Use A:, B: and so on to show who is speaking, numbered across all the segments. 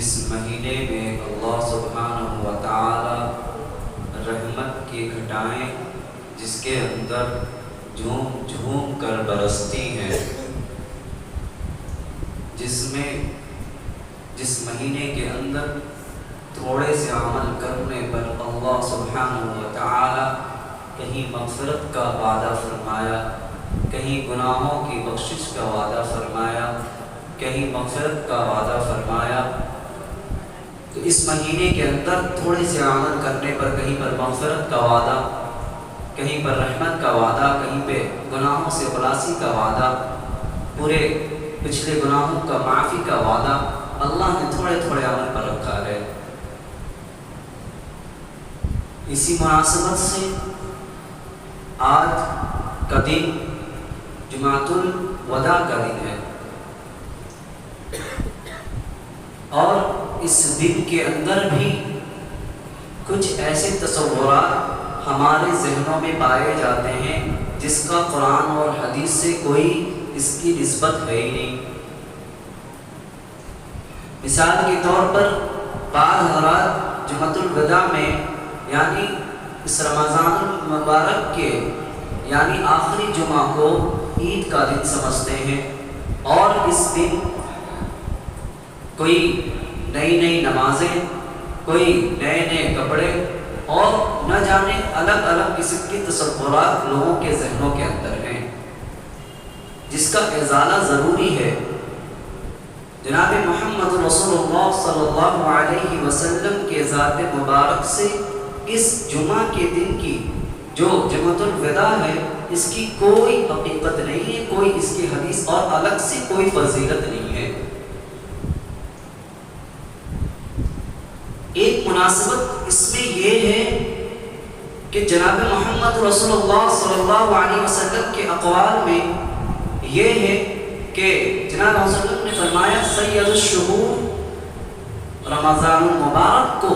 A: جس مہینے میں اللہ سبحانہ و تعالی رحمت کی گھٹائیں جس کے اندر جھوم جھوم کر برستی ہیں، جس مہینے کے اندر تھوڑے سے عمل کرنے پر اللہ سبحانہ و تعالی کہیں مغفرت کا وعدہ فرمایا، کہیں گناہوں کی بخشش کا وعدہ فرمایا، کہیں مغفرت کا وعدہ فرمایا، تو اس مہینے کے اندر تھوڑے سے عمل کرنے پر کہیں پر مغفرت کا وعدہ، کہیں پر رحمت کا وعدہ، کہیں پہ گناہوں سے خلاصی کا وعدہ، پورے پچھلے گناہوں کا معافی کا وعدہ اللہ نے تھوڑے تھوڑے عمل پر رکھا ہے۔ اسی مناسبت سے آج کا دن جمعۃ الوداع کا دن ہے، اور اس دن کے اندر بھی کچھ ایسے تصورات ہمارے ذہنوں میں پائے جاتے ہیں جس کا قرآن اور حدیث سے کوئی اس کی نسبت ہے ہی نہیں۔ مثال کے طور پر بعض حضرات جمعۃ الوداع میں یعنی اس رمضان المبارک کے یعنی آخری جمعہ کو عید کا دن سمجھتے ہیں، اور اس دن کوئی نئی نئی نمازیں، کوئی نئے نئے کپڑے اور نہ جانے الگ الگ قسم کی تصورات لوگوں کے ذہنوں کے اندر ہیں، جس کا ازالہ ضروری ہے۔ جناب محمد رسول اللہ صلی اللہ علیہ وسلم کے ذات مبارک سے اس جمعہ کے دن کی جو جمعۃ الوداع ہے اس کی کوئی حقیقت نہیں ہے، کوئی اس کی حدیث اور الگ سے کوئی فضیلت نہیں ہے۔ ایک مناسبت اس میں یہ ہے کہ جناب محمد رسول اللہ صلی اللہ علیہ وسلم کے اقوال میں یہ ہے کہ جناب محمد صلی اللہ علیہ وسلم نے فرمایا سید الشہور رمضان المبارک کو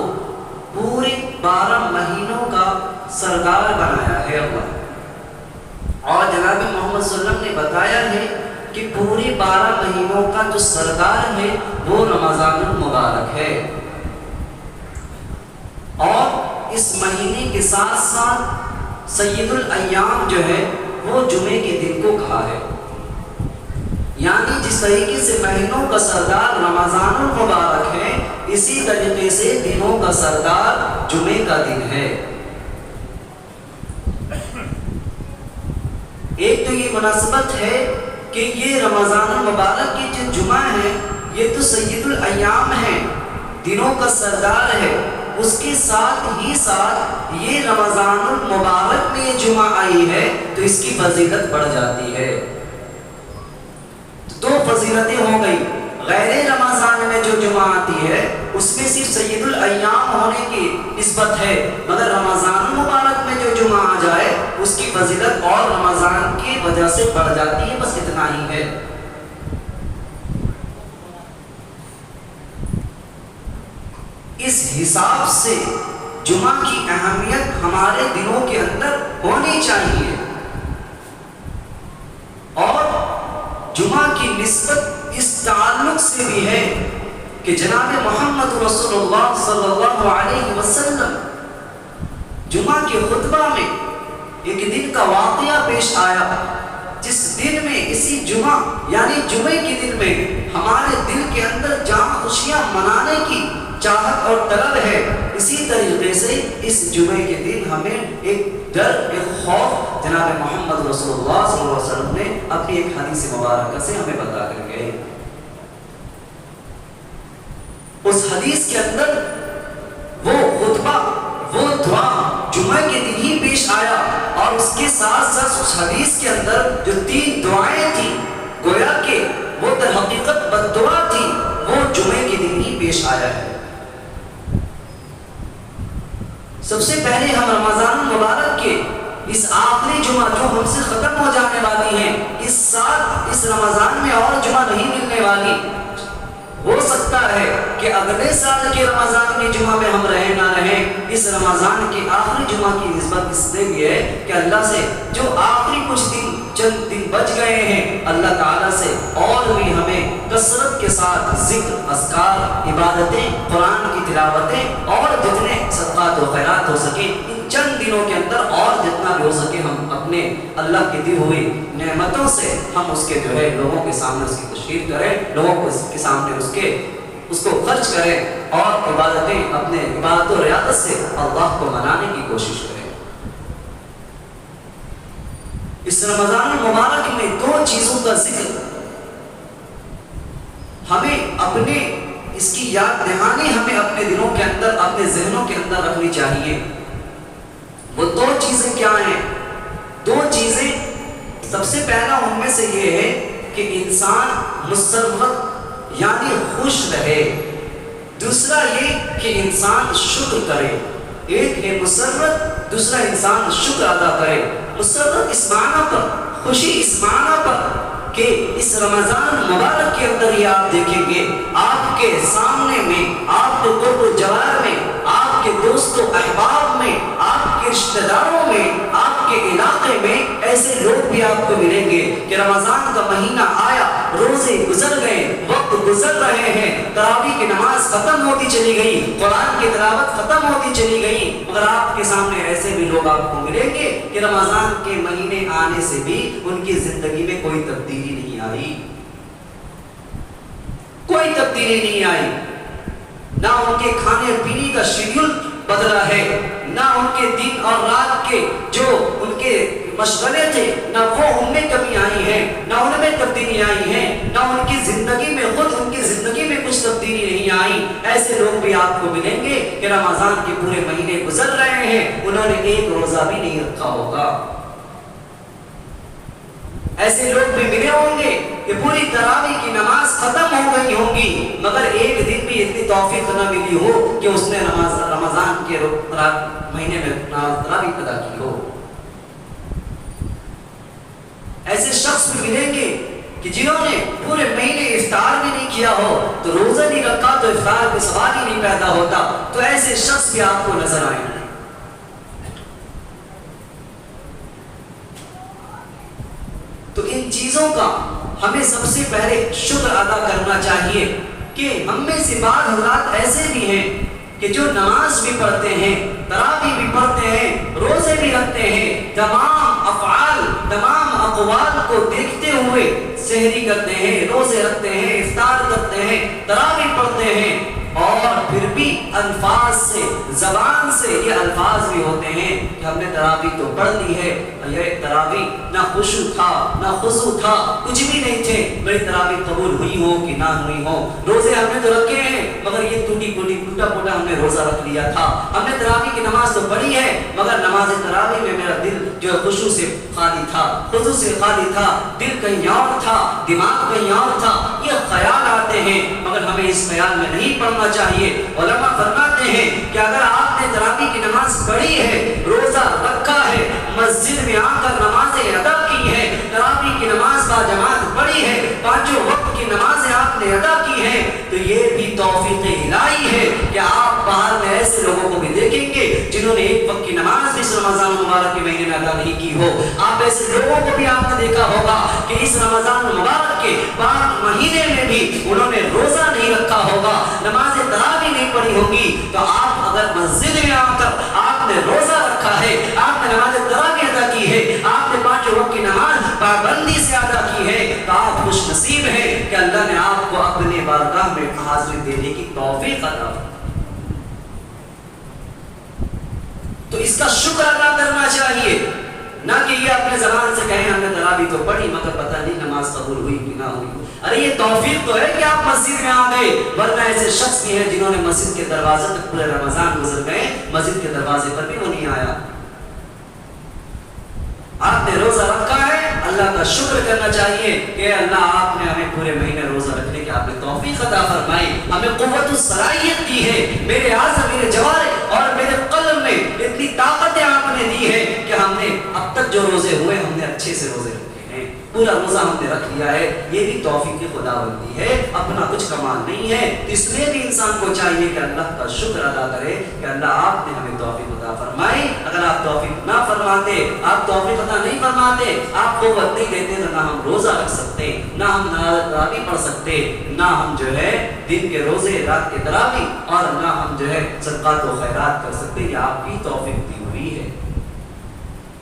A: پورے 12 مہینوں کا سردار بنایا ہے اللہ، اور جناب محمد صلی اللہ علیہ وسلم نے بتایا ہے کہ پورے 12 مہینوں کا جو سردار ہے وہ رمضان المبارک ہے، اور اس مہینے کے ساتھ ساتھ سید الایام جو ہے وہ جمعے کے دن کو کہا ہے، یعنی جس طریقے سے مہینوں کا سردار رمضان المبارک ہے اسی طریقے سے دنوں کا سردار جمعے کا دن ہے۔ ایک تو یہ مناسبت ہے کہ یہ رمضان المبارک کی جو جمعہ ہے یہ تو سید الایام ہے، دنوں کا سردار ہے، اس کے ساتھ ہی ساتھ یہ رمضان المبارک میں یہ جمعہ آئی ہے تو اس کی فضیلت بڑھ جاتی ہے۔ دو فضیلتیں ہو گئی، غیر رمضان میں جو جمعہ آتی ہے اس میں صرف سید الایام ہونے کی نسبت ہے، مگر رمضان المبارک میں جو جمعہ آ جائے اس کی فضیلت اور رمضان کی وجہ سے بڑھ جاتی ہے، بس اتنا ہی ہے۔ اس حساب سے جمعہ کی اہمیت ہمارے دلوں کے اندر ہونی چاہیے، اور جمعہ کی نسبت اس تعلق سے بھی ہے کہ جناب محمد رسول اللہ صلی اللہ علیہ وسلم جمعہ کے خطبہ میں ایک دن کا واقعہ پیش آیا جس دن میں اسی جمعہ یعنی جمعے کے دن میں ہمارے دل کے اندر جہاں خوشیاں منانے کی چاہت اور طلب ہے، اسی طریقے سے اس جمعے کے دن ہمیں ایک ڈر، ایک خوف جناب محمد رسول اللہ صلی اللہ علیہ وسلم نے اپنی ایک حدیث مبارکہ سے ہمیں بتا کر گئے۔ اس حدیث کے اندر وہ خطبہ، وہ دعا جمعہ کے دن ہی پیش آیا، اور اس کے ساتھ ساتھ اس حدیث کے اندر جو 3 دعائیں تھیں گویا کہ وہ در حقیقت بد دعا تھی، وہ جمعے کے دن ہی پیش آیا ہے۔ سب سے پہلے ہم رمضان المبارک کے اس آخری جمعہ جو ہم سے ختم ہو جانے والی ہیں، اس سال اس رمضان میں اور جمعہ نہیں ملنے والی، ہو سکتا ہے کہ اگلے سال کے رمضان کے جمعہ میں ہم رہیں نہ رہیں، اس رمضان کے آخری جمعہ کی نسبت اس لیے بھی ہے کہ اللہ سے جو آخری کچھ دن چند دن بچ گئے ہیں، اللہ تعالیٰ سے اور بھی ہمیں کثرت کے ساتھ ذکر، اذکار، عبادتیں، قرآن کی تلاوتیں اور جتنے صدقات و خیرات ہو سکے ان چند دنوں کے اندر اور جتنا بھی ہو سکے ہم اپنے اللہ کی دی ہوئی نعمتوں سے ہم اس کے جو ہے لوگوں کے سامنے اس کی تشہیر کریں، لوگوں کو اس کے سامنے اس کو خرچ کریں اور عبادتیں اپنے عبادت و ریاضت سے اللہ کو منانے کی کوشش کریں۔ اس رمضان المبارک میں دو چیزوں کا ذکر ہمیں اپنے اس کی یاد دہانی ہمیں اپنے دلوں کے اندر، اپنے ذہنوں کے اندر رکھنی چاہیے۔ وہ دو چیزیں کیا ہیں؟ دو چیزیں، سب سے پہلا ان میں سے یہ ہے کہ انسان مسرت یعنی خوش رہے، دوسرا یہ کہ انسان شکر کرے۔ ایک ہے مسرت، دوسرا انسان شکر ادا کرے۔ مسرت اس معنی پر، خوشی اس معنی پر کہ اس رمضان مبارک کے اندر یہ آپ دیکھیں گے آپ کے سامنے میں، آپ کے قرب و جوار میں، آپ کے دوست و احباب میں، آپ کے رشتہ داروں میں، آپ کے علاقے میں ایسے لوگ بھی آپ کو ملیں گے کہ رمضان کا مہینہ آیا، روزے گزر گئے، وقت گزر رہے ہیں، تراویح کی نماز ختم ہوتی چلی گئی، قرآن کی تلاوت ختم ہوتی چلی گئی، مگر آپ کے سامنے ایسے بھی لوگ آپ کو ملیں گے کہ رمضان کے مہینے آنے سے بھی ان کی زندگی میں کوئی تبدیلی نہیں آئی، کوئی تبدیلی نہیں آئی، نہ ان کے کھانے پینے کا شیڈول بدلا ہے، نہ ان کے دن اور رات کے جو ان کے مشغلے تھے نہ وہ ان میں کمی آئی ہے، نہ ان میں تبدیلی آئی ہے، نہ ان کی زندگی میں خود ان کی زندگی میں کچھ تبدیلی نہیں آئی۔ ایسے لوگ بھی آپ کو ملیں گے کہ رمضان کے پورے مہینے گزر رہے ہیں، انہوں نے ایک روزہ بھی نہیں رکھا ہوگا۔ ایسے لوگ بھی ملے ہوں گے کہ پوری تراویح کی نماز ختم ہو گئی ہوگی، مگر ایک دن بھی اتنی توفیق نہ ملی ہو کہ اس نے رمضان کے مہینے میں تراویح ادا کی ہو۔ ایسے شخص بھی ملیں گے کہ جنہوں نے پورے مہینے افطار بھی نہیں کیا ہو، تو روزہ نہیں رکھا تو افطار کا سوال ہی نہیں پیدا ہوتا، تو ایسے شخص بھی آپ کو نظر آئیں گے۔ تو ان چیزوں کا ہمیں سب سے پہلے شکر ادا کرنا چاہیے کہ ہم میں سے بعض حضرات ایسے بھی ہیں کہ جو نماز بھی پڑھتے ہیں، تراویح بھی پڑھتے ہیں، روزے بھی رکھتے ہیں، تمام افعال، تمام اقوال کو دیکھتے ہوئے سحری کرتے ہیں، روزے رکھتے ہیں، افطار کرتے ہیں، تراویح پڑھتے ہیں، اور پھر بھی الفاظ سے، زبان سے یہ الفاظ بھی ہوتے ہیں کہ ہم نے تراویح تو پڑھ لی ہے، یہ تراویح نہ خشوع تھا نہ خضوع تھا، کچھ بھی نہیں تھے، میری تراویح قبول ہوئی ہو کہ نہ ہوئی ہو، روزے ہم نے تو رکھے ہیں مگر یہ ٹوٹا پھوٹا ہم نے روزہ رکھ لیا تھا، ہم نے تراویح کی نماز تو پڑھی ہے مگر نماز تراویح میں میرا دل جو خشوع سے خالی تھا، خضوع سے خالی تھا، دل کہیں اور تھا، دماغ کہیں اور تھا، یہ خیال آتے ہیں مگر ہمیں اس خیال میں نہیں پڑھنا چاہیے۔ علماء فرماتے ہیں کہ اگر آپ نے تراویح کی نماز پڑھی ہے، روزہ رکھا ہے، مسجد میں آ کر نمازیں ادا کی ہے، تراویح کی نماز با جماعت پڑھی ہے، پانچوں وقت کی نمازیں آپ نے ادا کی ہیں، تو یہ بھی توفیق الہی ہے کہ آپ باہر میں ایسے لوگوں کو بھی دیکھیں گے جنہوں نے ایک وقت کی نماز اس رمضان مبارک کے مہینے میں ادا نہیں کی ہو۔ آپ ایسے لوگوں کو بھی آپ نے دیکھا ہوگا کہ اس رمضان مبارک کے بعد مہینے میں بھی انہوں نے روزہ نہیں رکھا ہوگا، نماز تراویح نہیں پڑھی ہوگی، تو آپ اگر مسجد میں آ کر آپ نے روزہ رکھا ہے، آپ نے نماز تراویح ادا کی ہے، آپ نے پانچوں وقت کی نماز پابندی سے ادا کی ہے، تو آپ خوش نصیب ہیں کہ اللہ نے آپ کو اپنے بارگاہ میں حاضری دینے کی توفیق عطا کی۔ تو اس کا شکر ادا کرنا چاہیے، نہ کہ یہ اپنے زبان سے کہیں ہم نے تراویح تو پڑھی مگر پتہ نہیں نماز قبول ہوئی کہ نہ ہوئی۔ ارے یہ توفیق تو ہے کہ آپ مسجد میں آ گئے، ورنہ ایسے شخص بھی ہیں جنہوں نے مسجد کے دروازے تک پورے رمضان گزر گئے، مسجد کے دروازے پر بھی وہ نہیں آیا۔ آپ نے روزہ رکھا ہے، اللہ کا شکر کرنا چاہیے کہ اللہ آپ نے ہمیں پورے مہینے روزہ رکھنے کی آپ نے توفیق عطا فرمائی، ہمیں قوت و صلاحیت دی ہے، میرے اعضاء، میرے جوارح اور میرے قلب میں اتنی طاقتیں آپ نے دی ہے کہ ہم نے اب تک جو روزے ہوئے ہم نے اچھے سے روزے رکھے ہیں، پورا روزہ ہم نے رکھ لیا ہے۔ یہ بھی توفیق خداوندی ہے، اپنا کچھ کمال نہیں ہے۔ اس لیے بھی انسان کو چاہیے کہ اللہ کا شکر ادا کرے کہ اللہ آپ نے ہمیں توفیق عطا فرمائی۔ اگر آپ توفیق نہ فرماتے، آپ توفیق عطا نہیں فرماتے، آپ قوت نہیں دیتے، تو نہ ہم روزہ رکھ سکتے، نہ ہم تراویح پڑھ سکتے، نہ ہم جو ہے دن کے روزے رات کے تراویح، اور نہ ہم جو ہے صدقات و خیرات کر سکتے۔ یہ آپ کی توفیق دی ہوئی ہے۔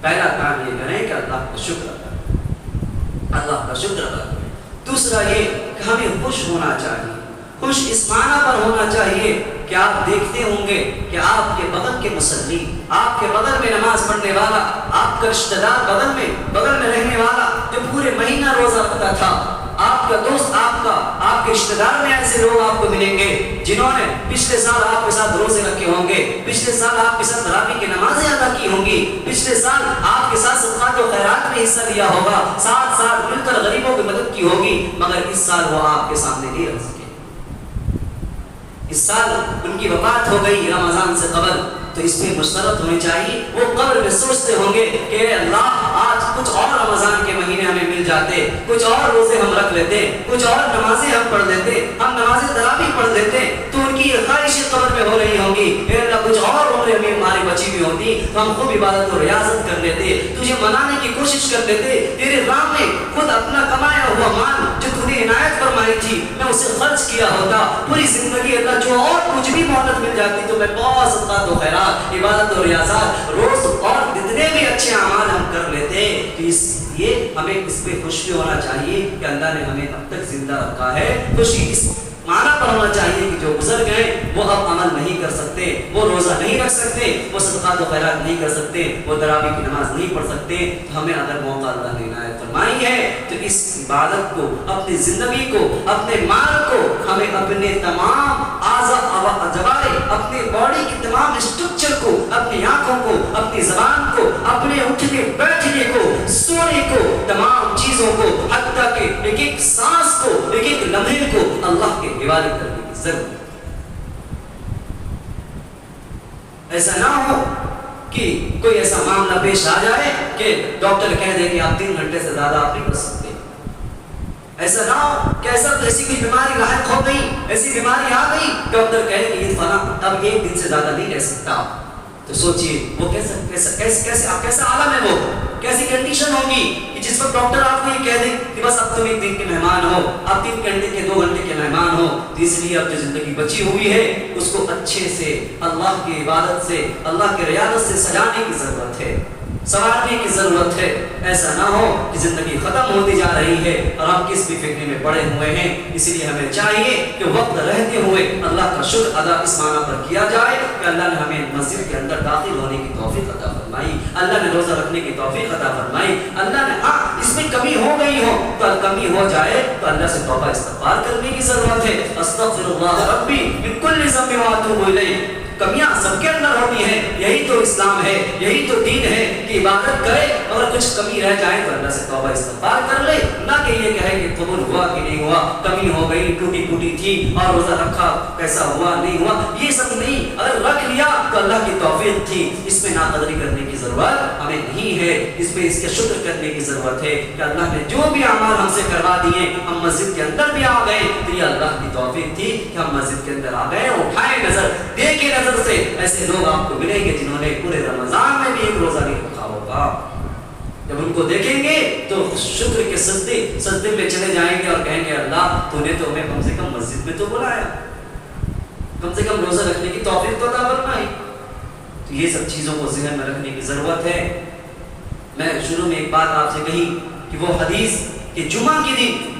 A: پہلا کام یہ کریں کہ اللہ کا شکر ادا کریں، اللہ کا شکر ادا کریں۔ دوسرا یہ کہ ہمیں خوش ہونا چاہیے، خوش اس معنی پر ہونا چاہیے کہ آپ دیکھتے ہوں گے کہ آپ کے بغل کے مصلی، آپ کے بغل میں نماز پڑھنے والا، آپ کا رشتہ دار بغل میں رہنے والا جو پورے مہینہ روزہ رکھتا تھا، آپ کا دوست، آپ کے رشتہ دار میں ایسے لوگ آپ کو ملیں گے جنہوں نے پچھلے سال آپ کے ساتھ روزے رکھے ہوں گے، پچھلے سال آپ کے ساتھ تراویح کی نمازیں ادا کی ہوں گی، پچھلے سال آپ کے ساتھ صدقات و خیرات میں حصہ لیا ہوگا، ساتھ ساتھ مل کر غریبوں کی مدد کی ہوگی، مگر اس سال وہ آپ کے سامنے نہیں رہ سکے۔ اس سال ان کی وفات ہو گئی رمضان سے قبل، تو اس میں مسرت ہونی چاہیے۔ وہ قبر میں سوچتے ہوں گے کہ اے اللہ، آج کچھ اور رمضان کے مہینے ہمیں مل جاتے، کچھ اور روزے ہم رکھ لیتے، کچھ اور نمازیں ہم پڑھ لیتے، ہم نماز تراویح پڑھ لیتے، تو ان کی یہ خواہشیں قبر میں ہو رہی ہوں گی، اے اللہ کچھ اور عمریں ہمیں ہماری بچی ہوئی ہوتی تو ہم خوب عبادت و ریاضت کر لیتے، تجھے منانے کی کوشش کر لیتے، تیرے راہ میں خود اپنا کمایا ہوا مال جو تو نے عنایت فرمائی تھی میں اسے خرچ کیا ہوتا، پوری زندگی اللہ جو اور مجھ بھی مہلت مل جاتی تو میں بہت صدقات و خیرات، عبادت و ریاضات، روز اور جتنے بھی اچھے اعمال ہم کر لیتے۔ تو اس لیے ہمیں اس پہ خوش بھی ہونا چاہیے کہ اللہ نے ہمیں اب تک زندہ رکھا ہے۔ خوشی اس معنی پر ہونا چاہیے کہ جو گزر گئے وہ اب عمل نہیں کر سکتے، وہ روزہ نہیں رکھ سکتے، وہ صدقات و خیرات نہیں کر سکتے، وہ تراویح کی نماز نہیں پڑھ سکتے، تو ہمیں اگر موقع اللہ نے عنایت فرمائی ہے تو اس عبادت کو، اپنی زندگی کو، اپنے مال کو، ہمیں اپنے تمام اعضاء جوارح، اپنے باڈی کی تمام اسٹرکچر کو، اپنی آنکھوں کو، اپنی زبان کو، اپنے اٹھنے بیٹھنے کو، سونے کو، تمام چیزوں کو، حتیٰ کہ ایک ایک سانس کو، ایک ایک لمحے کو اللہ کے حوالے کرنے کی ضرورت ہے۔ ایسا نہ ہو کہ کوئی ایسا معاملہ پیش آ جائے کہ ڈاکٹر کہہ دے کہ آپ 3 گھنٹے سے زیادہ آپ نہیں کر سکتے۔ ایسا نہ ہو کہ ایسی کوئی بیماری لاحق ہو گئی، ایسی بیماری آ گئی، ڈاکٹر کہے کہ یہ فلاں اب 1 دن سے زیادہ نہیں رہ سکتا، تو سوچئے وہ کیسا عالم ہے، وہ کیسی کنڈیشن ہوگی کہ جس وقت ڈاکٹر آپ کو یہ کہہ دے کہ بس اب تم 1 دن کے مہمان ہو، اب 3 گھنٹے کے 2 گھنٹے کے مہمان ہو۔ تو اس لیے اب جو زندگی بچی ہوئی ہے اس کو اچھے سے اللہ کی عبادت سے، اللہ کی ریاضت سے سجانے کی ضرورت ہے، سنوارنے کی ضرورت ہے۔ ایسا نہ ہو کہ زندگی ختم ہوتی جا رہی ہے اور ہم کس بھی فکر میں پڑے ہوئے ہیں۔ اس لیے ہمیں چاہیے کہ وقت رہتے ہوئے اللہ کا شکر ادا اس معنی پر کیا جائے کہ اللہ نے ہمیں مسجد کے اندر داخل ہونے کی توفیق عطا فرمائی، اللہ نے روزہ رکھنے کی توفیق عطا فرمائی، اللہ نے اس میں کمی ہو گئی ہو تو کمی ہو جائے تو اللہ سے توبہ استغفار کرنے کی ضرورت ہے۔ استغفر اللہ ربی من کل ذنب واتوب الیہ۔ کمیاں سب کے اندر ہوتی ہیں، یہی تو اسلام ہے، یہی تو دین ہے کہ عبادت کرے، اگر کچھ کمی رہ جائے تو اللہ سے توبہ استغفار کر لے، نہ کہ یہ کہے کہ قبول ہوا کہ نہیں ہوا، کمی ہو گئی، ٹوٹی تھی اور روزہ رکھا کیسا ہوا نہیں ہوا، یہ سب نہیں۔ اگر رکھ لیا تو اللہ کی توفیق تھی، اس میں ناقدری کرنے کی ضرورت ہمیں نہیں ہے، اس میں اس کا شکر کرنے کی ضرورت ہے کہ اللہ نے جو بھی اعمال ہم سے کروا دیے، ہم مسجد کے اندر بھی آ گئے تو یہ اللہ کی توفیق تھی کہ ہم مسجد کے اندر آ گئے، اٹھائے نظر، دیکھے نظر سے ایسے لوگ آپ کو ملیں گے جنہوں نے پورے رمضان میں بھی 1 روزہ نہیں رکھا ہوگا۔ جب ان کو دیکھیں گے تو شکر کے سجدے میں چلے جائیں گے اور کہیں گے اللہ تو نے تو ہمیں کم سے کم مسجد میں تو بلایا، کم سے کم روزہ رکھنے کی توفیق تو عطا فرمائی۔ تو یہ سب چیزوں کو ذہن میں رکھنے کی ضرورت ہے۔ میں شروع میں ایک بات آپ سے کہی کہ وہ حدیث کہ جمعہ کے دن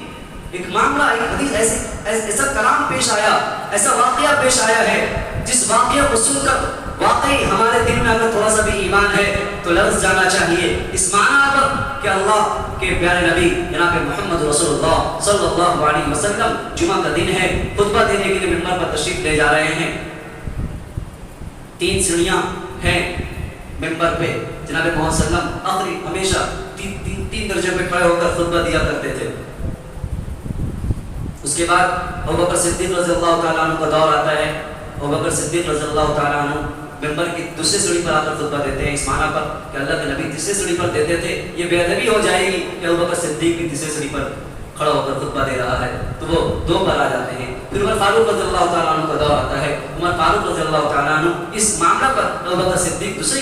A: ایک معاملہ، ایک حدیث ایسا کلام پیش آیا، ایسا واقعہ پیش آیا ہے جس واقعہ کو سن کر واقعی ہمارے دل میں اگر تھوڑا سا بھی ایمان ہے تو لرز جانا چاہیے اس معنی پر کہ اللہ کے پیارے نبی جناب محمد رسول اللہ صلی اللہ علیہ وسلم جمعہ کا دن ہے، خطبہ دینے کے لیے ممبر پر تشریف لے جا رہے ہیں۔ 3 سیڑھیاں ہیں ممبر پہ، جناب محمد صلی اللہ علیہ وسلم آخری ہمیشہ 3 درجے پہ کھڑے ہو کر خطبہ دیا کرتے تھے۔ اس کے بعد ابوبکر صدیق رضی اللہ تعالیٰ عنہ کا دور آتا ہے، ابوبکر صدیق رضی اللہ تعالیٰ عنہ ممبر کی دوسری سیڑھی پر آ کر خطبہ دیتے ہیں، اس معنی پر کہ اللہ کے نبی تیسری سیڑھی پر دیتے تھے، یہ بے ادبی ہو جائے گی کہ ابوبکر صدیق بھی تیسری سیڑھی پر کھڑا ہو کر خطبہ دے رہا ہے، تو وہ 2 پر آ جاتے ہیں۔ پھر عمر فاروق رضی اللہ تعالیٰ عنہ کا دور آتا ہے، عمر فاروق رضی اللہ تعالیٰ عنہ اس معاملہ پر ابوبکر صدیق دوسری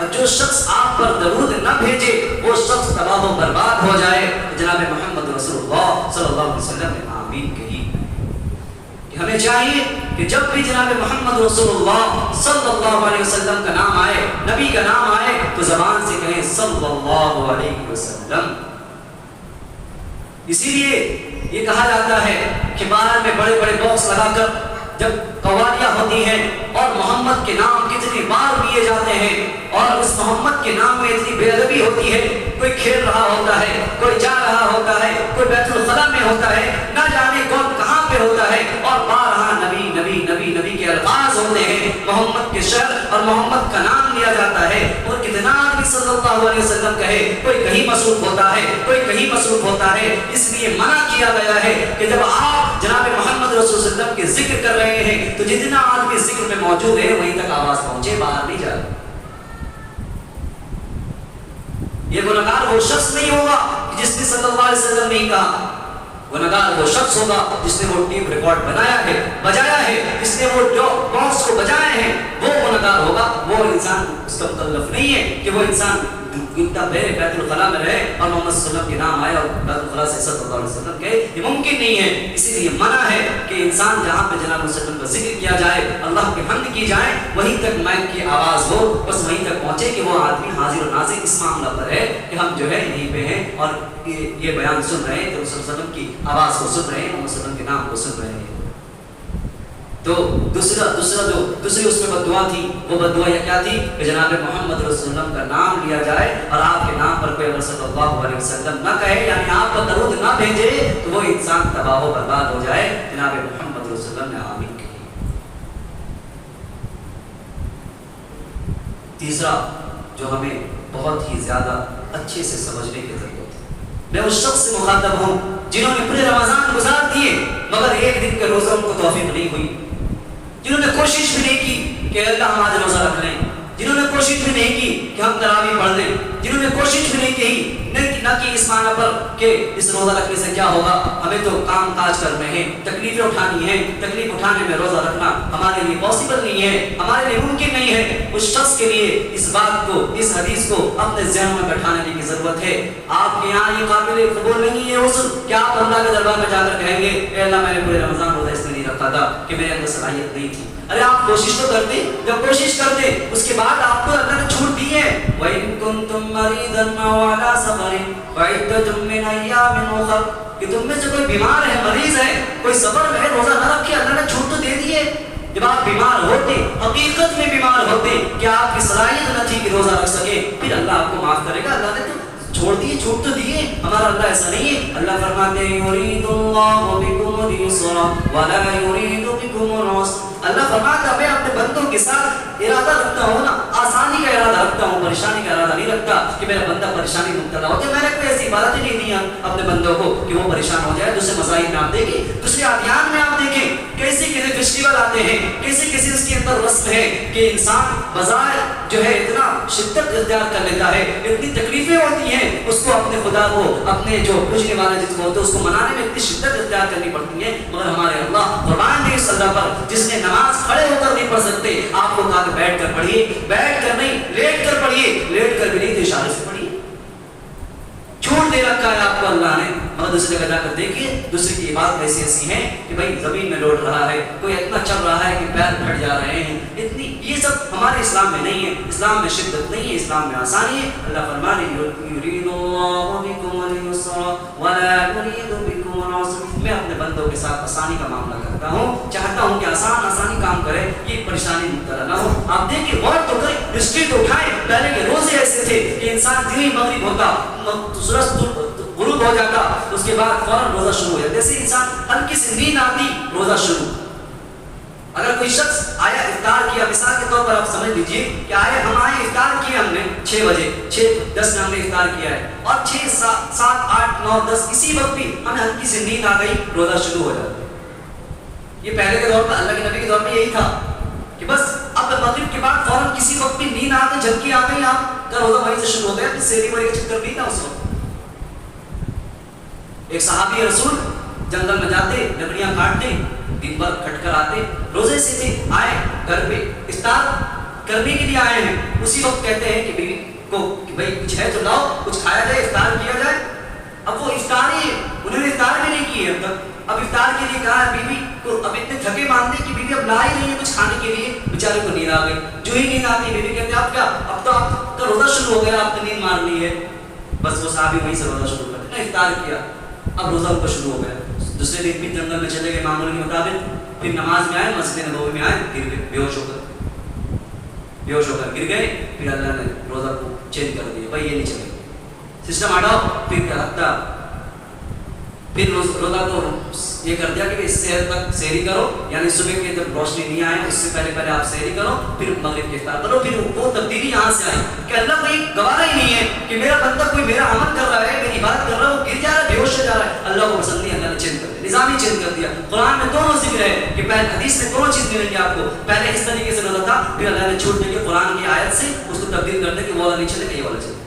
A: اور جو شخص آپ پر درود نہ بھیجے وہ شخص تباہ و برباد ہو جائے. جناب محمد رسول اللہ صلی اللہ علیہ وسلم نے آمین کہی. ہمیں چاہیے کہ جب بھی جناب محمد رسول اللہ صلی اللہ علیہ وسلم کا نام آئے, نبی کا نام آئے, تو زبان سے کہیں صلی اللہ علیہ وسلم. اسی لیے یہ کہا جاتا ہے کہ باہر میں بڑے بڑے باکس لگا کر جب قوالیاں ہوتی ہیں اور محمد کے نام کتنی بار لیے جاتے ہیں اور اس محمد کے نام میں اتنی بے ادبی ہوتی ہے, کوئی کھیل رہا ہوتا ہے, کوئی جا رہا ہوتا ہے, کوئی بیت الخلا میں ہوتا ہے, نہ جانے کون کہاں پہ ہوتا ہے, اور بارہا نبی نبی نبی نبی کے الفاظ ہوتے ہیں, محمد کے شہر اور محمد کا نام لیا جاتا ہے. اور کتنا آدمی صلی اللہ علیہ وسلم کہے, کوئی کہیں مصروف ہوتا ہے, کوئی کہیں مصروف ہوتا ہے. اس لیے منع کیا گیا ہے کہ جب آپ جناب محمد رسول اللہ علیہ وسلم کے ذکر کر رہے ہیں تو جتنا آدمی ذکر میں موجود ہے وہیں تک آواز پہنچے, باہر نہیں جائے. یہ گنہگار وہ شخص نہیں ہوگا جس نے صلی اللہ علیہ وسلم نہیں کہا. گنہگار وہ شخص ہوگا جس نے وہ ٹیپ ریکارڈ بنایا ہے, بجایا ہے, جس نے وہ جو باکس کو بجائے ہیں, وہ گنہگار ہوگا. وہ انسان اس کا مکلف نہیں ہے کہ وہ انسان گھنٹہ بیت الخلا میں رہے اور محمد صلی اللہ علیہ وسلم کے نام آئے اور بیت الخلا سے صلی اللہ علیہ وسلم کہے. یہ ممکن نہیں ہے. اسی لیے منع ہے کہ انسان جہاں پہ جناب صلی اللہ علیہ وسلم کا ذکر کیا جائے, اللہ کی حمد کی جائے, وہیں تک مائک کی آواز ہو, بس وہیں تک پہنچے کہ وہ آدمی حاضر و ناظر اس معاملہ پر ہے کہ ہم جو ہے یہیں پہ ہیں اور یہ بیان سن رہے ہیں, تو صلی اللہ علیہ وسلم کی آواز کو سن رہے ہیں, محمد صلی اللہ علیہ وسلم کے نام کو سن رہے ہیں. تو دوسری اس میں بددعا تھی. وہ بددعا یہ کیا تھی کہ جناب محمد رسول اللہ کا نام لیا جائے اور آپ کے نام پر کوئی اگر صلی اللہ علیہ وسلم نہ کہے, یعنی آپ کو درود نہ بھیجے, تو وہ انسان تباہ و برباد ہو جائے. جناب محمد رسول اللہ نے آمین کہی. تیسرا جو ہمیں بہت ہی زیادہ اچھے سے سمجھنے کی ضرورت ہے, میں اس شخص سے مخاطب ہوں جنہوں نے پورے رمضان گزار دیے مگر ایک دن کے روزہ ان کو توفیق نہیں ہوئی, جنہوں نے کوشش بھی نہیں کی کہ اللہ ہم آج روزہ رکھ لیں, جنہوں نے کوشش بھی نہیں کی کہ ہم تراویح پڑھ لیں, جنہوں نے کوشش بھی نہیں کی نہ کی اس معنی پر کہ اس روزہ رکھنے سے کیا ہوگا, ہمیں تو کام کاج کرنے ہیں, تکلیفیں اٹھانی ہیں, تکلیف اٹھانے میں روزہ رکھنا ہمارے لیے پاسبل نہیں ہے, ہمارے لیے ممکن نہیں ہے. اس شخص کے لیے اس بات کو, اس حدیث کو اپنے ذہن میں بٹھانے کی ضرورت ہے. آپ کے یہاں یہ قابل قبول نہیں ہے عذر کہ آپ اللہ کے دربار میں جا کر کہیں گے اے اللہ میں نے پورے رمضان روزہ اس لیے نہیں رکھا تھا کہ میرے اندر صلاحیت نہیں تھی. ارے آپ کوشش تو کرتے, جب کوشش کرتے اس کے بعد آپ کو اللہ نے چھوٹ دی ہے. وَإِن كُنتُم مَرِيضًا أَوْ عَلَىٰ سَفَرٍ فَعِدَّةٌ مِّنْ أَيَّامٍ أُخَرَ, کہ تم میں سے کوئی بیمار ہے, مریض ہے, کوئی سفر میں ہے, روزہ نہ رکھے, اللہ نے چھوٹ تو دے دی ہے. جب آپ بیمار ہوتے, حقیقت میں بیمار ہوتے کہ آپ کی صلاحیت نہ تھی کہ روزہ رکھ سکے, پھر اللہ آپ کو معاف کرے گا. اللہ نے تو چھوڑ دیے, چھوٹ تو دیے. ہمارا اللہ ایسا نہیں ہے. اللہ فرماتے ہیں يُرِيدُ اللَّهُ بِكُمُ الْيُسْرَ وَلَا يُرِيدُ بِكُمُ الْعُسْرَ. اللہ فرماتا میں اپنے بندوں کے ساتھ ارادہ رکھتا ہوں نا, آسانی کا ارادہ رکھتا ہوں, پریشانی کا ارادہ نہیں رکھتا کہ میرا بندہ پریشانی میں مبتلا ہو جائے. میں نے کوئی ایسی عبادت ہی نہیں دیا اپنے بندوں کو کہ وہ پریشان ہو جائے. دوسرے مذاہب میں آپ دیکھیں, دوسرے ادیان میں آپ دیکھیں, کیسے کیسے فیسٹیول آتے ہیں, کیسے کیسے اس کے اندر رسم ہے کہ انسان بظاہر جو ہے اتنا شدت اختیار کر لیتا ہے, اتنی تکلیفیں ہوتی ہیں, اس کو اپنے خدا کو, اپنے جو پوجنے والے جس کو ہوتے ہیں اس کو منانے میں اتنی شدت اختیار کرنی پڑتی ہے. مگر ہمارے اللہ قرآن نے اس اللہ پر, جس نے نماز کھڑے ہو کر نہیں پڑھ سکتے, آپ کو کہا کہ بیٹھ کر پڑھیے, بیٹھ کر نہیں لیٹ کر پڑھیے, لیٹ کر بھی نہیں تو اشارے سے پڑھیے. چھوٹ دے رکھا ہے آپ کو اللہ نے. مگر دوسری جگہ جا کر دیکھیے دوسری کی عبادت ایسی ایسی ہیں کہ بھائی زمین میں لوٹ رہا ہے, کوئی اتنا چل رہا ہے کہ پیر پھٹ جا رہے ہیں. اتنی یہ سب ہمارے اسلام میں نہیں ہے. اسلام میں شدت نہیں ہے, اسلام میں آسانی ہے. اللہ فرمانے يُرِيدُ اللَّهُ بِكُمُ الْيُسْرَ وَلَا يُرِيدُ بِكُمُ الْعُسْرَ. میں اپنے بندوں کے ساتھ آسانی کا معاملہ کرتا ہوں, چاہتا ہوں کہ آسانی کام کرے, یہ پریشانی مبتلا نہ ہو. آپ دیکھیں غور تو کریں, ہسٹری تو اٹھائیں. پہلے کے روزے ایسے تھے کہ انسان دن ہی مغرب ہوتا, سورج غروب ہو جاتا, اس کے بعد فوراً روزہ شروع ہو جاتا. جیسے انسان ہلکی سی نیند آتی, روزہ شروع. اگر کوئی شخص آیا افطار کیا, مثال کے طور پر آپ سمجھ لیجئے کہ ہم آئے افطار کیا, ہم نے 6 بجے 6:10 میں ہم نے افطار کیا ہے, اور 6 7 8 9 10 اسی وقت بھی ہمیں ہلکی سی نیند آ گئی, روزہ شروع ہو جاتا ہے. یہ پہلے کے دور پر, اللہ کے نبی کے دور میں یہی تھا کہ بس اب مغرب کے بعد فوراً کسی وقت بھی نیند آ گئی, جھپکی آ گئی, آپ کا روزہ وہیں سے شروع ہو گیا. سیری بڑی کا چکر نہیں تھا اس وقت. ایک صحابی رسول جنگل میں جاتے, لکڑیاں کاٹتے, دن بھر کھٹ کر آتے, روزے سے تھے, آئے گھر پہ افطار کرنے کے لیے آئے ہیں, اسی وقت کہتے ہیں کہ بیوی کو کہ بھائی کچھ ہے تو لاؤ، کچھ کھایا جائے، افطار کیا جائے۔ اب وہ افطار ہی ہے، انہوں نے افطار بھی نہیں کی ہے اب تک۔ اب افطار کے لیے کہا ہے بیوی کو، اب اتنے تھکے مانتے کہ بیوی اب لا ہی نہیں ہے کچھ کھانے کے لیے، بیچارے کو نیند آ گئی۔ جو ہی نیند آتی ہے بیوی کہتے ہیں اب کیا، اب تو آپ کا روزہ شروع ہو گیا، آپ نے نیند مار لی ہے۔ بس وہ صحابی وہیں سے روزہ شروع کرتے نا، افطار کیا، اب روزہ ان کا شروع ہو گیا۔ دوسرے دن بھی جنگل میں چلے گئے معمول کے مطابق، پھر نماز میں آئے، مسجد نبوی میں آئے، گر گئے بے ہوش ہو کر گر گئے۔ پھر اللہ نے روزہ کو چینج کر دیا، بھائی یہ نہیں چلے گا، سسٹم ہٹاؤ۔ پھر کیا ہفتہ، پھر روزہ کو یہ کر دیا کہ اس سے تک سحری کرو، یعنی صبح کے جب روشنی نہیں آئے اس سے پہلے آپ سحری کرو، پھر مغرب کی افطار کرو۔ پھر وہ تبدیلی یہاں سے آئی کہ اللہ کوئی گوارا ہی نہیں ہے کہ میرا بندہ کوئی میرا عمل کر رہا ہے، میری عبادت کر رہا ہے، وہ گر جا رہا ہے، بے ہوش ہو جا رہا ہے، اللہ کو پسند نہیں۔ اللہ نے چینج کر دیا، نظام ہی چینج کر دیا۔ قرآن میں دونوں ذکر ہے کہ پہلے حدیث میں دونوں چیز ملیں گی آپ کو، پہلے اس طریقے سے روزہ تھا، پھر اللہ نے چھوٹ دیا کہ قرآن کی آیت سے اس کو تبدیل کر دیا کہ وہ والا نہیں چلے گا، یہ والا چلے۔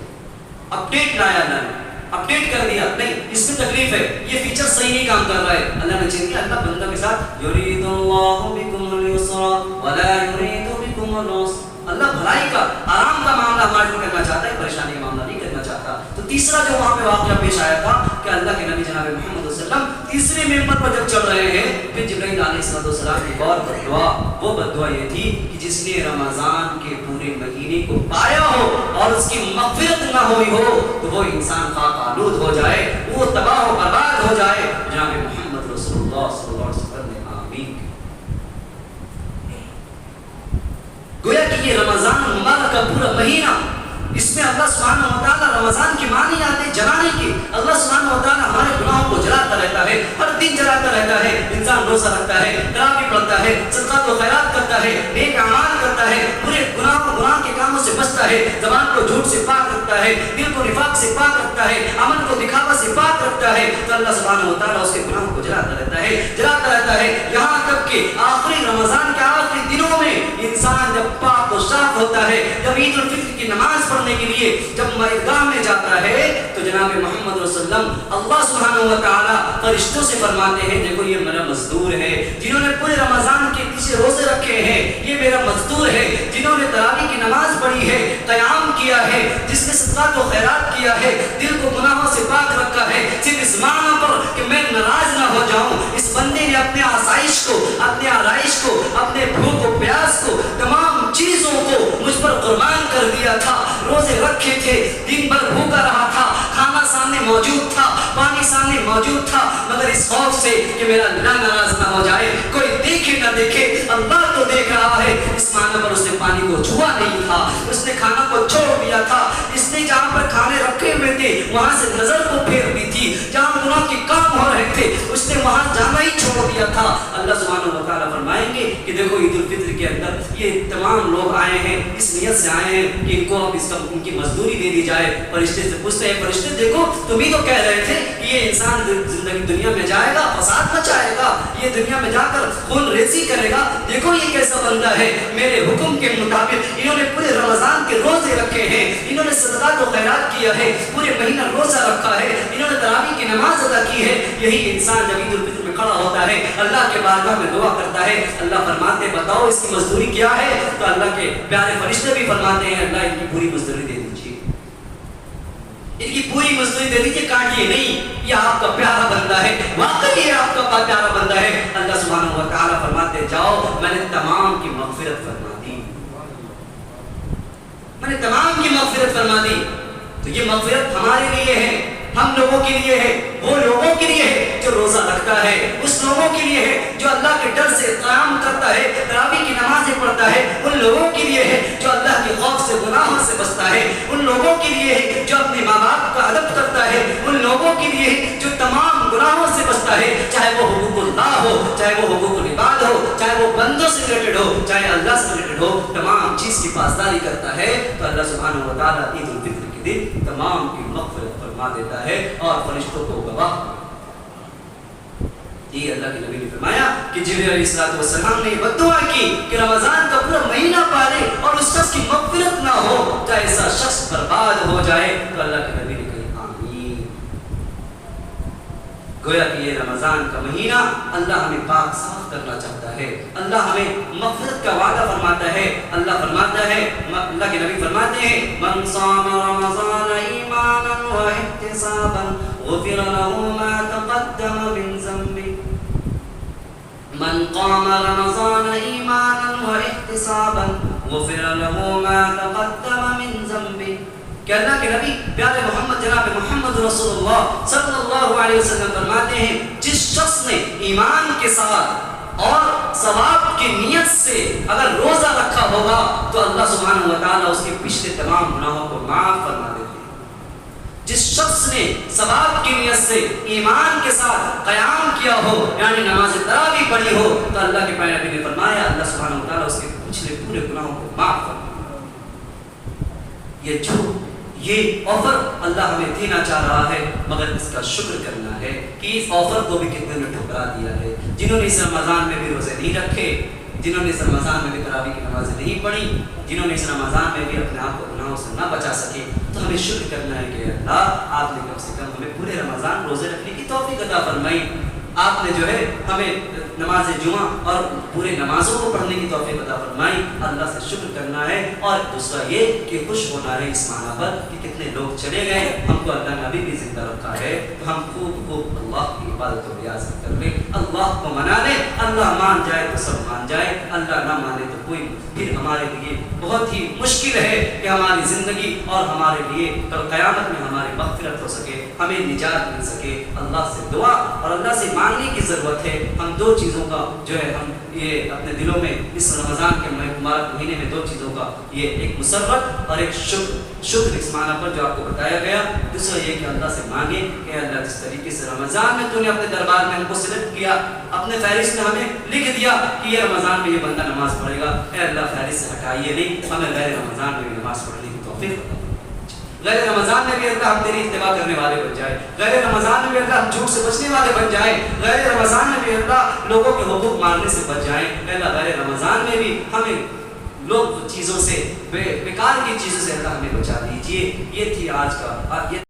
A: اپڈیٹ لایا اللہ نے، اپڈیٹ کر دیا، نہیں اس میں تکلیف ہے، یہ فیچر صحیح نہیں کام کر رہا ہے، اللہ نے چینج کیا۔ اللہ بندہ کے ساتھ یرید اللہ بکم اليسر ولا یرید بکم العسر، اللہ بھلائی کا، آرام کا معاملہ ہمارے لیے کرنا چاہتا ہے، پریشانی کا معاملہ نہیں کرنا چاہتا۔ تو تیسرا جو وہاں پہ واقعہ پیش آیا تھا کہ اللہ کے نبی جناب محمد صلی اللہ علیہ وسلم تیسرے ممبر پر جب چڑھ رہے ہیں، پھر جبرائیل علیہ السلام کی ایک اور بددعا، وہ بددعا یہ تھی کہ جس نے رمضان کے پورے مہینے کو پایا ہو اور اس کی مغفرت نہ ہوئی ہو تو وہ انسان خاک آلود ہو جائے، وہ تباہ و برباد ہو جائے۔ جناب محمد رسول اللہ صلی اللہ علیہ وسلم نے آمین۔ گویا کہ یہ رمضان المبارک کا پورا مہینہ، اس میں اللہ سبحانہ و تعالیٰ رمضان کی معنی آتے جلانے کی، اللہ سبحانہ و تعالیٰ ہمارے گناہوں کو جلاتا رہتا ہے، ہر دن جلاتا رہتا ہے۔ انسان روزہ رکھتا ہے، تراویح پڑھتا ہے، صدقات و خیرات کرتا ہے، نیک اعمال کرتا ہے، پورے گناہ کے کاموں سے بچتا ہے، زبان کو جھوٹ سے پاک رکھتا ہے، دل کو نفاق سے پاک رکھتا ہے، عمل کو دکھاوا سے پاک رکھتا ہے، تو اللہ سبحانہ و تعالیٰ اس کے گناہوں کو جلاتا رہتا ہے، یہاں تک کہ آخری رمضان کے آخری دنوں میں انسان جب پاک و صاف ہوتا ہے، جب عید الفطر کی نماز پڑھنے کے لیے جب عیدگاہ میں جاتا ہے تو جناب محمد رسول اللہ اللہ سبحانہ و تعالیٰ فرشتوں سے فرماتے ہیں دیکھو یہ میرا مزدور ہے جنہوں نے پورے رمضان کے پیچھے روزے رکھے ہیں، یہ میرا مزدور ہے جنہوں نے تراویح کی نماز پڑھی ہے، قیام کیا ہے، جس نے صدقات و خیرات کیا ہے، دل کو گناہوں سے پاک رکھا ہے، صرف اس معنی پر کہ میں ناراض نہ ہو جاؤں۔ اس بندے نے اپنے آسائش کو، اپنے آرائش کو، اپنے بھوک و پیاس کو، تمام چیزوں کو مجھ پر قربان کر دیا تھا، روزے رکھے تھے، دن بھر بھوکا رہا تھا، کھانا سامنے موجود تھا، پانی سامنے موجود تھا، مگر اس خوف سے کہ میرا اللہ ناراض نہ ہو جائے، کوئی دیکھے نہ دیکھے، اللہ تو دیکھ رہا ہے، اس معنی پر اس نے پانی کو چھوا نہیں تھا، اس نے کھانا کو چھوڑ دیا تھا، اس نے جہاں پر کھانے رکھے ہوئے تھے وہاں سے نظر کو پھیر دی تھی، جہاں گناہ کے کام ہو رہے تھے اس نے وہاں جانا ہی چھوڑ دیا تھا۔ اللہ سبحانہ و تعالیٰ فرمائیں گے کہ دیکھو عید الفطر کے اندر یہ تمام لوگ آئے ہیں، اس نیت سے آئے ہیں کہ ان کو اب ان کی مزدوری دے دی جائے۔ فرشتے سے پوچھتے ہیں فرشتے دیکھو تم ہی تو کہہ رہے تھے کہ یہ انسان زندگی دنیا میں جائے گا، فساد مچائے گا، یہ دنیا میں جا کر خون ریزی کرے گا، دیکھو یہ کیسا بندہ ہے، میرے حکم کے مطابق انہوں نے پورے رمضان کے روزے رکھے ہیں، انہوں نے صدقات و خیرات کیا ہے، پورے مہینہ روزہ رکھا ہے، انہوں نے تراویح کی نماز ادا کی ہے۔ یہی انسان جب عید الفطر میں کھڑا ہوتا ہے اللہ کے بارگاہ میں دعا کرتا ہے، اللہ فرماتے بتاؤ اس کی مزدوری کیا ہے، تو اللہ کے پیارے فرشتے بھی فرماتے ہیں اللہ ان کی پوری مزدوری دے دیجیے، ان کی پوری مزدوری دے دیجیے، کاٹیے نہیں، یہ آپ کا پیارا بندہ ہے، واقعی یہ آپ کا پیارا بندہ ہے۔ اللہ سبحانہ و تعالیٰ فرماتے جاؤ میں نے تمام کی مغفرت فرما دی، میں نے تمام کی مغفرت فرما دی۔ تو یہ مغفرت ہمارے لیے ہے، ہم لوگوں کے لیے ہے، وہ لوگوں کے لیے ہے جو روزہ رکھتا ہے، اس لوگوں کے لیے ہے جو اللہ کے ڈر سے قیام کرتا ہے، تراویح کی نمازیں پڑھتا ہے، ان لوگوں کے لیے ہے جو اللہ کے خوف سے گناہوں سے بچتا ہے، ان لوگوں کے لیے ہے جو اپنے ماں باپ کا ادب کرتا ہے، ان لوگوں کے لیے ہے جو تمام گناہوں سے بچتا ہے، چاہے وہ حقوق اللہ ہو، چاہے وہ حقوق العباد ہو، چاہے وہ بندوں سے ریلیٹڈ ہو، چاہے اللہ سے ریلیٹڈ ہو، تمام چیز کی پاسداری کرتا ہے۔ تو اللہ سبحانہ و تعالیٰ عید الفطر کے دن تمام کی مغفرت فرما دیتا ہے اور فرشتوں کو گواہ۔ یہ اللہ کے نبی نے فرمایا کہ جبرائیل علیہ السلام نے بد دعا کی کہ رمضان کا پورا مہینہ پالے اور اس شخص کی مغفرت نہ ہو، چاہے ایسا شخص برباد ہو جائے۔ تو اللہ کے نبی نے کہا آمین۔ گویا کہ یہ رمضان کا مہینہ اللہ ہمیں پاک صاف کرنا چاہتا ہے، اللہ ہمیں مغفرت کا وعدہ فرماتا ہے، اللہ فرماتا ہے، اللہ کے نبی فرماتا ہیں من صام رمضان ایمانا واحتسابا غفر له ما تقدم من ذنبه من قام رمضان ایمانا واحتسابا غفر له ما تقدم من ذنبه کہ اللہ کے نبی پیارے محمد جناب محمد رسول اللہ صلی اللہ علیہ وسلم فرماتے ہیں جس شخص نے ایمان کے ساتھ اور ثواب کی نیت سے اگر روزہ رکھا ہوگا تو اللہ سبحانہ و تعالیٰ اس کے پچھلے تمام گناہوں کو معاف فرما دیتے ہیں۔ جس شخص نے ثواب کی نیت سے ایمان کے ساتھ قیام کیا ہو یعنی نماز تراویح پڑھی ہو تو اللہ کے پیارے نبی نے فرمایا اللہ سبحانہ و تعالیٰ اس کے پچھلے پورے گناہوں کو معاف فرما دیتے ہیں۔ یہ آفر اللہ ہمیں دینا چاہ رہا ہے مگر اس کا شکر کرنا ہے کہ اس آفر کو بھی کتنے نے ٹھکرا دیا ہے۔ جنہوں نے اس رمضان میں بھی روزے نہیں رکھے، جنہوں نے اس رمضان میں بھی تراویح کی نمازیں نہیں پڑھی، جنہوں نے اس رمضان میں بھی اپنے آپ کو گناہوں سے نہ بچا سکے، تو ہمیں شکر کرنا ہے کہ اللہ آپ نے کم سے کم ہمیں پورے رمضان روزے رکھنے کی توفیق عطا فرمائی، آپ نے جو ہے ہمیں نماز جمعہ اور پورے نمازوں کو پڑھنے کی توفیق عطا فرمائی۔ اللہ سے شکر کرنا ہے اور دوسرا یہ کہ خوش ہونا ہے اس معنی پر کہ کتنے لوگ چلے گئے، ہم کو اللہ نے ابھی بھی زندہ رکھا ہے تو ہم خوب اللہ کی عبادت و ریاضت کر لیں، اللہ کو منا لیں۔ اللہ مان جائے تو سب مان جائے، اللہ نہ مانے تو کوئی پھر ہمارے لیے بہت ہی مشکل ہے کہ ہماری زندگی اور ہمارے لیے کل قیامت میں ہماری مغفرت ہو سکے، ہمیں نجات مل سکے۔ اللہ سے دعا اور اللہ سے مانگنے کی ضرورت ہے۔ ہم دو چیزوں کا جو ہے ہم یہ اپنے دلوں میں اس رمضان کے مبارک مہینے میں دو چیزوں کا یہ ایک مسرت اور ایک شکر اس معنی پر جو آپ کو بتایا گیا۔ دوسرا یہ کہ اللہ سے مانگے کہ اللہ جس طریقے سے رمضان میں تو نے اپنے دربار میں ہم کو سلیکٹ کیا، اپنے فہرست میں ہمیں لکھ دیا کہ یہ رمضان میں یہ بندہ نماز پڑھے گا، اے اللہ فہرست سے ہٹائیے نہیں، ہمیں غیر رمضان میں بھی نماز پڑھنے کی توفیق عطا۔ غیر رمضان میں بھی اللہ ہم تیری اتباع کرنے والے بن جائے، غیر رمضان میں بھی اللہ ہم جھوٹ سے بچنے والے بن جائیں، غیر رمضان میں بھی اللہ لوگوں کے حقوق ماننے سے بچ جائیں۔ اللہ غیر رمضان میں بھی ہمیں لوگ چیزوں سے بیکار کی چیزوں سے اللہ ہمیں بچا دیجیے۔ یہ تھی آج کا